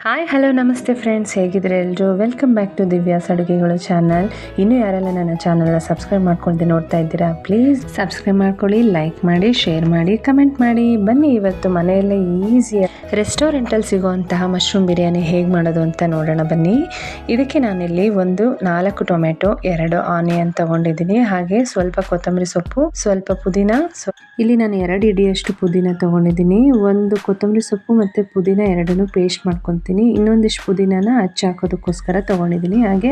Hi hello ನಮಸ್ತೆ friends, ಹೇಗಿದ್ರೆ ಎಲ್ಲರೂ? Welcome back to Divya's ಅಡುಗೆಗಳು ಚಾನಲ್. ಇನ್ನೂ ಯಾರೆಲ್ಲ ನನ್ನ ಚಾನಲ್ನ ಸಬ್ಸ್ಕ್ರೈಬ್ ಮಾಡ್ಕೊಂಡು ನೋಡ್ತಾ ಇದ್ದೀರಾ, ಪ್ಲೀಸ್ ಸಬ್ಸ್ಕ್ರೈಬ್ ಮಾಡ್ಕೊಳ್ಳಿ, ಲೈಕ್ ಮಾಡಿ, ಶೇರ್ ಮಾಡಿ, ಕಮೆಂಟ್ ಮಾಡಿ. ಬನ್ನಿ ಇವತ್ತು ಮನೆಯಲ್ಲೇ ಈಸಿಯಾಗಿ ರೆಸ್ಟೋರೆಂಟಲ್ಲಿ ಸಿಗೋವಂತಹ ಮಶ್ರೂಮ್ ಬಿರಿಯಾನಿ ಹೇಗೆ ಮಾಡೋದು ಅಂತ ನೋಡೋಣ ಬನ್ನಿ. ಇದಕ್ಕೆ ನಾನಿಲ್ಲಿ 4 ಟೊಮೆಟೊ, 2 ಆನಿಯನ್ ತೊಗೊಂಡಿದ್ದೀನಿ, ಹಾಗೆ ಸ್ವಲ್ಪ ಕೊತ್ತಂಬರಿ ಸೊಪ್ಪು, ಸ್ವಲ್ಪ ಪುದೀನ. ಇಲ್ಲಿ ನಾನು 2 ಹಿಡಿಯಷ್ಟು ಪುದೀನ ತೊಗೊಂಡಿದ್ದೀನಿ. 1 ಕೊತ್ತಂಬರಿ ಸೊಪ್ಪು ಮತ್ತು ಪುದೀನ ಎರಡನ್ನೂ ಪೇಸ್ಟ್ ಮಾಡ್ಕೊತೀನಿ. ಇನ್ನೊಂದಿಷ್ಟು ಪುದೀನನ ಹಾಕೋದಕ್ಕೋಸ್ಕರ ತೊಗೊಂಡಿದ್ದೀನಿ. ಹಾಗೆ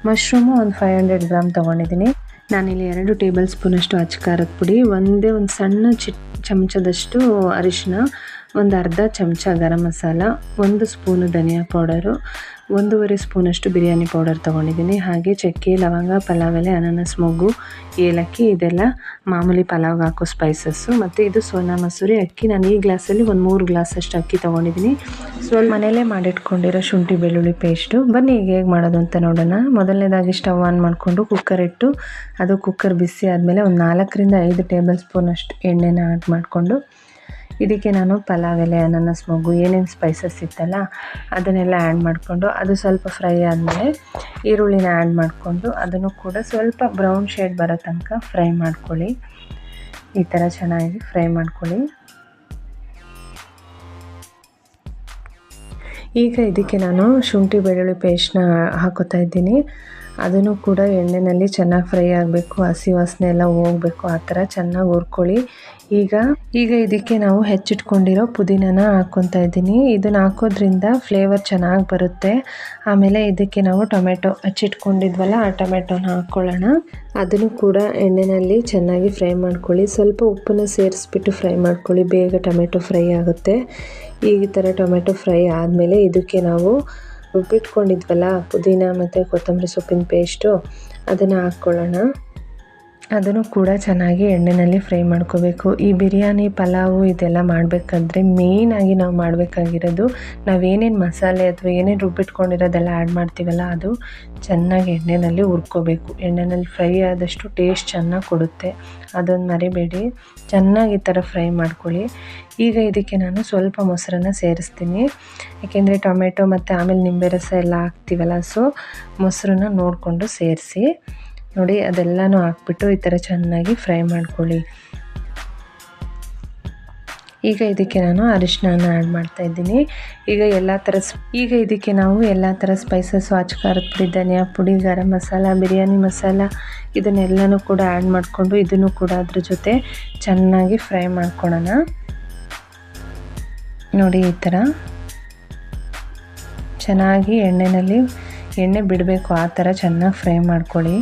ಮಶ್ರೂಮು ಒಂದು 500 ಗ್ರಾಮ್ ತೊಗೊಂಡಿದ್ದೀನಿ. ನಾನಿಲ್ಲಿ 2 ಟೇಬಲ್ ಸ್ಪೂನಷ್ಟು ಖಾರದ ಪುಡಿ, ಒಂದು ಸಣ್ಣ ಚಮಚದಷ್ಟು ಅರಿಶಿನ, ಒಂದು ಅರ್ಧ ಚಮಚ ಗರಂ ಮಸಾಲ, 1 ಸ್ಪೂನು ಧನಿಯಾ ಪೌಡರು, 1.5 ಸ್ಪೂನಷ್ಟು ಬಿರಿಯಾನಿ ಪೌಡರ್ ತೊಗೊಂಡಿದ್ದೀನಿ. ಹಾಗೆ ಚಕ್ಕೆ, ಲವಂಗ, ಪಲಾವ್ ಎಲೆ, ಅನಾನಸ್ ಮೊಗ್ಗು, ಏಲಕ್ಕಿ, ಇದೆಲ್ಲ ಮಾಮೂಲಿ ಪಲಾವ್ಗೆ ಹಾಕೋ ಸ್ಪೈಸಸ್ಸು. ಮತ್ತು ಇದು ಸೋನಾ ಮಸೂರಿ ಅಕ್ಕಿ. ನಾನು ಈ ಗ್ಲಾಸಲ್ಲಿ 3 ಗ್ಲಾಸಷ್ಟು ಅಕ್ಕಿ ತೊಗೊಂಡಿದ್ದೀನಿ. ಸ್ವಲ್ಪ ಮನೇಲೇ ಮಾಡಿಟ್ಕೊಂಡಿರೋ ಶುಂಠಿ ಬೆಳ್ಳುಳ್ಳಿ ಪೇಸ್ಟು. ಬನ್ನಿ ಈಗ ಹೇಗೆ ಮಾಡೋದು ಅಂತ ನೋಡೋಣ. ಮೊದಲನೇದಾಗಿ ಸ್ಟವ್ ಆನ್ ಮಾಡಿಕೊಂಡು ಕುಕ್ಕರ್ ಇಟ್ಟು, ಅದು ಕುಕ್ಕರ್ ಬಿಸಿ ಆದಮೇಲೆ ಒಂದು 4ರಿಂದ 5 ಟೇಬಲ್ ಸ್ಪೂನಷ್ಟು ಎಣ್ಣೆನ ಆಡ್ ಮಾಡಿಕೊಂಡು, ಇದಕ್ಕೆ ನಾನು ಪಲಾವ್ ಎಲೆ, ಅನಾನಸ್ ಮೊಗ್ಗು, ಏನೇನು ಸ್ಪೈಸಸ್ ಇತ್ತಲ್ಲ ಅದನ್ನೆಲ್ಲ ಆ್ಯಡ್ ಮಾಡಿಕೊಂಡು, ಅದು ಸ್ವಲ್ಪ ಫ್ರೈ ಆದಮೇಲೆ ಈರುಳ್ಳಿನ ಆ್ಯಡ್ ಮಾಡಿಕೊಂಡು, ಅದನ್ನು ಕೂಡ ಸ್ವಲ್ಪ ಬ್ರೌನ್ ಶೇಡ್ ಬರೋ ತನಕ ಫ್ರೈ ಮಾಡ್ಕೊಳ್ಳಿ. ಈ ಥರ ಚೆನ್ನಾಗಿ ಫ್ರೈ ಮಾಡ್ಕೊಳ್ಳಿ. ಈಗ ಇದಕ್ಕೆ ನಾನು ಶುಂಠಿ ಬೆಳ್ಳುಳ್ಳಿ ಪೇಸ್ಟ್ನ ಹಾಕೋತಾ ಇದ್ದೀನಿ. ಅದನ್ನು ಕೂಡ ಎಣ್ಣೆಯಲ್ಲಿ ಚೆನ್ನಾಗಿ ಫ್ರೈ ಆಗಬೇಕು, ಹಸಿ ವಾಸನೆ ಎಲ್ಲ ಹೋಗಬೇಕು, ಆ ಥರ ಚೆನ್ನಾಗಿ ಹುರ್ಕೊಳ್ಳಿ. ಈಗ ಇದಕ್ಕೆ ನಾವು ಹೆಚ್ಚಿಟ್ಕೊಂಡಿರೋ ಪುದೀನನ ಹಾಕ್ಕೊತಾ ಇದ್ದೀನಿ. ಇದನ್ನು ಹಾಕೋದ್ರಿಂದ ಫ್ಲೇವರ್ ಚೆನ್ನಾಗಿ ಬರುತ್ತೆ. ಆಮೇಲೆ ಇದಕ್ಕೆ ನಾವು ಟೊಮೆಟೊ ಹೆಚ್ಚಿಟ್ಕೊಂಡಿದ್ವಲ್ಲ, ಆ ಟೊಮೆಟೊನ ಹಾಕ್ಕೊಳ್ಳೋಣ. ಅದನ್ನು ಕೂಡ ಎಣ್ಣೆಯಲ್ಲಿ ಚೆನ್ನಾಗಿ ಫ್ರೈ ಮಾಡ್ಕೊಳ್ಳಿ. ಸ್ವಲ್ಪ ಉಪ್ಪನ್ನು ಸೇರಿಸ್ಬಿಟ್ಟು ಫ್ರೈ ಮಾಡ್ಕೊಳ್ಳಿ, ಬೇಗ ಟೊಮೆಟೊ ಫ್ರೈ ಆಗುತ್ತೆ. ಈ ಥರ ಟೊಮೆಟೊ ಫ್ರೈ ಆದಮೇಲೆ ಇದಕ್ಕೆ ನಾವು ರುಬ್ಬಿಟ್ಕೊಂಡಿದ್ವಲ್ಲ ಪುದೀನ ಮತ್ತು ಕೊತ್ತಂಬರಿ ಸೊಪ್ಪಿನ ಪೇಸ್ಟು, ಅದನ್ನು ಹಾಕ್ಕೊಳ್ಳೋಣ. ಅದನ್ನು ಕೂಡ ಚೆನ್ನಾಗಿ ಎಣ್ಣೆಯಲ್ಲಿ ಫ್ರೈ ಮಾಡ್ಕೋಬೇಕು. ಈ ಬಿರಿಯಾನಿ, ಪಲಾವು ಇದೆಲ್ಲ ಮಾಡಬೇಕಾದ್ರೆ ಮೇಯ್ನಾಗಿ ನಾವು ಮಾಡಬೇಕಾಗಿರೋದು, ನಾವೇನೇನು ಮಸಾಲೆ ಅಥವಾ ಏನೇನು ರುಬ್ಬಿಟ್ಕೊಂಡಿರೋದೆಲ್ಲ ಆ್ಯಡ್ ಮಾಡ್ತೀವಲ್ಲ, ಅದು ಚೆನ್ನಾಗಿ ಎಣ್ಣೆಯಲ್ಲಿ ಹುರ್ಕೋಬೇಕು. ಎಣ್ಣೆಯಲ್ಲಿ ಫ್ರೈ ಆದಷ್ಟು ಟೇಸ್ಟ್ ಚೆನ್ನಾಗಿ ಕೊಡುತ್ತೆ, ಅದೊಂದು ಮರಿಬೇಡಿ. ಚೆನ್ನಾಗಿ ಈ ಥರ ಫ್ರೈ ಮಾಡ್ಕೊಳ್ಳಿ. ಈಗ ಇದಕ್ಕೆ ನಾನು ಸ್ವಲ್ಪ ಮೊಸರನ್ನ ಸೇರಿಸ್ತೀನಿ, ಏಕೆಂದರೆ ಟೊಮೆಟೊ ಮತ್ತು ಆಮೇಲೆ ನಿಂಬೆ ರಸ ಎಲ್ಲ ಹಾಕ್ತೀವಲ್ಲ, ಸೊ ಮೊಸರನ್ನ ನೋಡಿಕೊಂಡು ಸೇರಿಸಿ. ನೋಡಿ, ಅದೆಲ್ಲನೂ ಹಾಕ್ಬಿಟ್ಟು ಈ ಥರ ಚೆನ್ನಾಗಿ ಫ್ರೈ ಮಾಡ್ಕೊಳ್ಳಿ. ಈಗ ಇದಕ್ಕೆ ನಾನು ಅರಿಶಿನ ಆ್ಯಡ್ ಮಾಡ್ತಾಯಿದ್ದೀನಿ. ಈಗ ಇದಕ್ಕೆ ನಾವು ಎಲ್ಲ ಥರ ಸ್ಪೈಸಸ್ಸು, ಖಾರದ ಪುಡಿ, ಧನಿಯಾ ಪುಡಿ, ಗರಂ ಮಸಾಲ, ಬಿರಿಯಾನಿ ಮಸಾಲ, ಇದನ್ನೆಲ್ಲನೂ ಕೂಡ ಆ್ಯಡ್ ಮಾಡಿಕೊಂಡು, ಇದನ್ನು ಕೂಡ ಅದ್ರ ಜೊತೆ ಚೆನ್ನಾಗಿ ಫ್ರೈ ಮಾಡ್ಕೊಳ್ಳೋಣ. ನೋಡಿ, ಈ ಥರ ಚೆನ್ನಾಗಿ ಎಣ್ಣೆ ಬಿಡಬೇಕು, ಆ ಥರ ಚೆನ್ನಾಗಿ ಫ್ರೈ ಮಾಡ್ಕೊಳ್ಳಿ.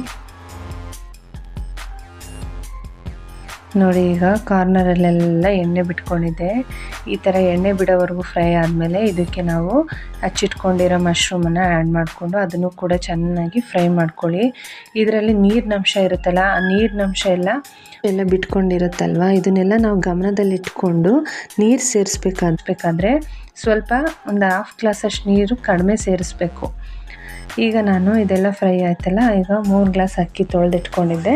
ನೋಡಿ, ಈಗ ಕಾರ್ನರಲ್ಲೆಲ್ಲ ಎಣ್ಣೆ ಬಿಟ್ಕೊಂಡಿದೆ. ಈ ಥರ ಎಣ್ಣೆ ಬಿಡೋವರೆಗೂ ಫ್ರೈ ಆದಮೇಲೆ ಇದಕ್ಕೆ ನಾವು ಹಚ್ಚಿಟ್ಕೊಂಡಿರೋ ಮಶ್ರೂಮನ್ನು ಆ್ಯಡ್ ಮಾಡಿಕೊಂಡು, ಅದನ್ನು ಕೂಡ ಚೆನ್ನಾಗಿ ಫ್ರೈ ಮಾಡ್ಕೊಳ್ಳಿ. ಇದರಲ್ಲಿ ನೀರಿನಂಶ ಇರುತ್ತಲ್ಲ, ಆ ನೀರಿನಂಶ ಎಲ್ಲ ಬಿಟ್ಕೊಂಡಿರುತ್ತಲ್ವ, ಇದನ್ನೆಲ್ಲ ನಾವು ಗಮನದಲ್ಲಿಟ್ಕೊಂಡು ನೀರು ಸೇರಿಸ್ಬೇಕಾದ್ರೆ ಸ್ವಲ್ಪ ಒಂದು 1/2 ಗ್ಲಾಸಷ್ಟು ನೀರು ಕಡಿಮೆ ಸೇರಿಸ್ಬೇಕು. ಈಗ ನಾನು ಇದೆಲ್ಲ ಫ್ರೈ ಆಯ್ತಲ್ಲ, ಈಗ 3 ಗ್ಲಾಸ್ ಅಕ್ಕಿ ತೊಳೆದಿಟ್ಕೊಂಡಿದ್ದೆ,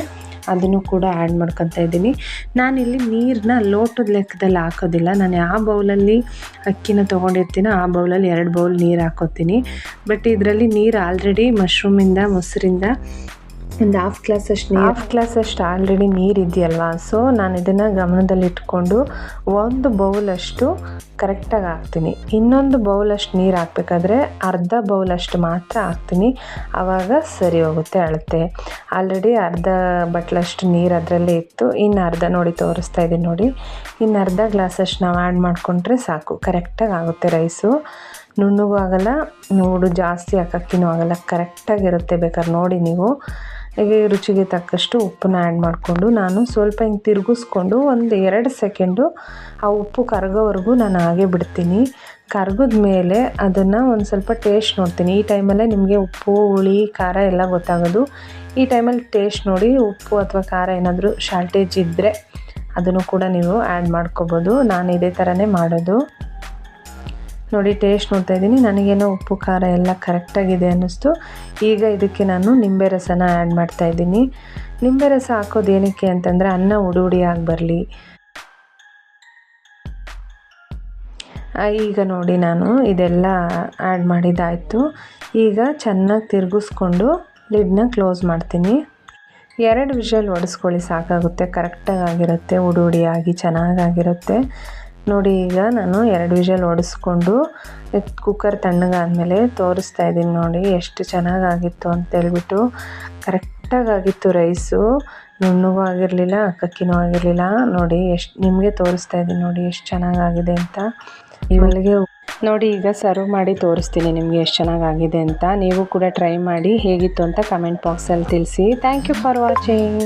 ಅದನ್ನು ಕೂಡ ಆ್ಯಡ್ ಮಾಡ್ಕೊತಾ ಇದ್ದೀನಿ. ನಾನಿಲ್ಲಿ ನೀರನ್ನ ಲೋಟದ ಲೆಕ್ಕದಲ್ಲಿ ಹಾಕೋದಿಲ್ಲ. ನಾನು ಯಾವ ಬೌಲಲ್ಲಿ ಅಕ್ಕಿನ ತೊಗೊಂಡಿರ್ತೀನೋ ಆ ಬೌಲಲ್ಲಿ 2 ಬೌಲ್ ನೀರು ಹಾಕೋತೀನಿ. ಬಟ್ ಇದರಲ್ಲಿ ನೀರು ಆಲ್ರೆಡಿ ಮಶ್ರೂಮಿಂದ, ಮೊಸರಿಂದ ಒಂದು 1/2 ಗ್ಲಾಸಷ್ಟು ಆಲ್ರೆಡಿ ನೀರು ಇದೆಯಲ್ವಾ, ಸೊ ನಾನು ಇದನ್ನು ಗಮನದಲ್ಲಿಟ್ಕೊಂಡು 1 ಬೌಲಷ್ಟು ಕರೆಕ್ಟಾಗಿ ಹಾಕ್ತೀನಿ. ಇನ್ನೊಂದು ಬೌಲಷ್ಟು ನೀರು ಹಾಕಬೇಕಾದ್ರೆ ಅರ್ಧ ಬೌಲಷ್ಟು ಮಾತ್ರ ಹಾಕ್ತೀನಿ, ಆವಾಗ ಸರಿ ಹೋಗುತ್ತೆ ಅಳತೆ. ಆಲ್ರೆಡಿ ಅರ್ಧ ಬಟ್ಲಷ್ಟು ನೀರು ಅದರಲ್ಲೇ ಇತ್ತು, ಇನ್ನು ಅರ್ಧ ನೋಡಿ ತೋರಿಸ್ತಾ ಇದ್ದೀನಿ ನೋಡಿ, ಇನ್ನು ಅರ್ಧ ಗ್ಲಾಸಷ್ಟು ನಾವು ಆ್ಯಡ್ ಮಾಡಿಕೊಂಡ್ರೆ ಸಾಕು, ಕರೆಕ್ಟಾಗಿ ಆಗುತ್ತೆ. ರೈಸು ನುಣ್ಣಗೂ ಆಗೋಲ್ಲ, ನೋಡು ಜಾಸ್ತಿ ಹಾಕೋಕ್ಕಿನೂ ಆಗೋಲ್ಲ, ಕರೆಕ್ಟಾಗಿರುತ್ತೆ. ಬೇಕಾದ್ರೆ ನೋಡಿ ನೀವು. ಹೀಗೆ ರುಚಿಗೆ ತಕ್ಕಷ್ಟು ಉಪ್ಪನ್ನ ಆ್ಯಡ್ ಮಾಡಿಕೊಂಡು, ನಾನು ಸ್ವಲ್ಪ ಹಿಂಗೆ ತಿರುಗಿಸ್ಕೊಂಡು 1-2 ಸೆಕೆಂಡು ಆ ಉಪ್ಪು ಕರಗೋವರೆಗೂ ನಾನು ಹಾಗೆ ಬಿಡ್ತೀನಿ. ಕರಗಿದ ಮೇಲೆ ಅದನ್ನು ಒಂದು ಸ್ವಲ್ಪ ಟೇಸ್ಟ್ ನೋಡ್ತೀನಿ. ಈ ಟೈಮಲ್ಲೇ ನಿಮಗೆ ಉಪ್ಪು, ಹುಳಿ, ಖಾರ ಎಲ್ಲ ಗೊತ್ತಾಗೋದು. ಈ ಟೈಮಲ್ಲಿ ಟೇಸ್ಟ್ ನೋಡಿ, ಉಪ್ಪು ಅಥವಾ ಖಾರ ಏನಾದರೂ ಶಾರ್ಟೇಜ್ ಇದ್ದರೆ ಅದನ್ನು ಕೂಡ ನೀವು ಆ್ಯಡ್ ಮಾಡ್ಕೋಬೋದು. ನಾನು ಇದೇ ಥರನೇ ಮಾಡೋದು. ನೋಡಿ, ಟೇಸ್ಟ್ ನೋಡ್ತಾ ಇದ್ದೀನಿ, ನನಗೇನೋ ಉಪ್ಪು ಖಾರ ಎಲ್ಲ ಕರೆಕ್ಟಾಗಿದೆ ಅನ್ನಿಸ್ತು. ಈಗ ಇದಕ್ಕೆ ನಾನು ನಿಂಬೆ ರಸನ ಆ್ಯಡ್ ಮಾಡ್ತಾಯಿದ್ದೀನಿ. ನಿಂಬೆ ರಸ ಹಾಕೋದು ಏನಕ್ಕೆ ಅಂತಂದರೆ ಅನ್ನ ಉಡಿ ಉಡಿಯಾಗಿ ಬರಲಿ. ಈಗ ನೋಡಿ ನಾನು ಇದೆಲ್ಲ ಆ್ಯಡ್ ಮಾಡಿದ್ದಾಯಿತು. ಈಗ ಚೆನ್ನಾಗಿ ತಿರುಗಿಸ್ಕೊಂಡು ಲಿಡ್ನ ಕ್ಲೋಸ್ ಮಾಡ್ತೀನಿ. 2 ವಿಷಲ್ ಹೊಡೆಸ್ಕೊಳ್ಳಿ ಸಾಕಾಗುತ್ತೆ. ಕರೆಕ್ಟಾಗಿ ಆಗಿರುತ್ತೆ, ಉಡಿ ಚೆನ್ನಾಗಾಗಿರುತ್ತೆ. ನೋಡಿ ಈಗ ನಾನು 2 ವಿಷಲ್ ಹೊಡೆಸ್ಕೊಂಡು ಕುಕ್ಕರ್ ತಣ್ಣಗಾದ್ಮೇಲೆ ತೋರಿಸ್ತಾ ಇದ್ದೀನಿ. ನೋಡಿ ಎಷ್ಟು ಚೆನ್ನಾಗಾಗಿತ್ತು ಅಂತೇಳ್ಬಿಟ್ಟು. ಕರೆಕ್ಟಾಗಿತ್ತು ರೈಸು, ನುಣ್ಣಗೂ ಆಗಿರಲಿಲ್ಲ, ಅಕ್ಕಕ್ಕಿನೂ ಆಗಿರಲಿಲ್ಲ. ನೋಡಿ ಎಷ್ಟು ನಿಮಗೆ ತೋರಿಸ್ತಾ ಇದ್ದೀನಿ ನೋಡಿ ಎಷ್ಟು ಚೆನ್ನಾಗಾಗಿದೆ ಅಂತ. ಮಲ್ಲಿಗೆ ನೋಡಿ ಈಗ ಸರ್ವ್ ಮಾಡಿ ತೋರಿಸ್ತೀನಿ ನಿಮಗೆ ಎಷ್ಟು ಚೆನ್ನಾಗಾಗಿದೆ ಅಂತ. ನೀವು ಕೂಡ ಟ್ರೈ ಮಾಡಿ ಹೇಗಿತ್ತು ಅಂತ ಕಮೆಂಟ್ ಬಾಕ್ಸಲ್ಲಿ ತಿಳಿಸಿ. Thank you for watching.